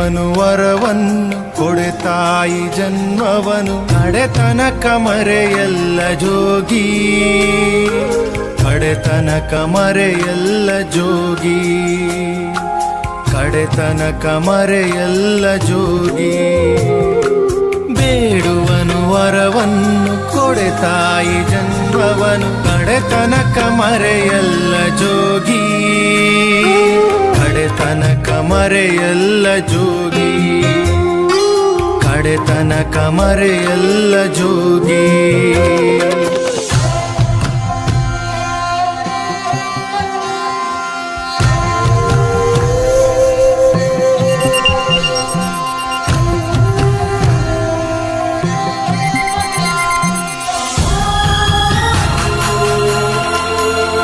ಬೇಡುವನು ವರವನ್ನು ಕೊಡೆ ತಾಯಿ ಜನ್ಮವನು ಕಡೆತನಕ ಮರೆಯಲ್ಲ ಜೋಗಿ ಕಡೆತನಕ ಮರೆಯಲ್ಲ ಜೋಗಿ ಕಡೆತನಕ ಮರೆಯಲ್ಲ ಜೋಗಿ ಬೇಡುವನು ವರವನ್ನು ಕೊಡೆ ತಾಯಿ ಜನ್ಮವನು ಕಡೆತನಕ ಮರೆಯಲ್ಲ ಜೋಗಿ ಕಡೆತನಕ ಮರೆಯಲ್ಲ ಜೋಗಿ ಕಡೆತನಕ ಮರೆಯಲ್ಲ ಜೋಗಿ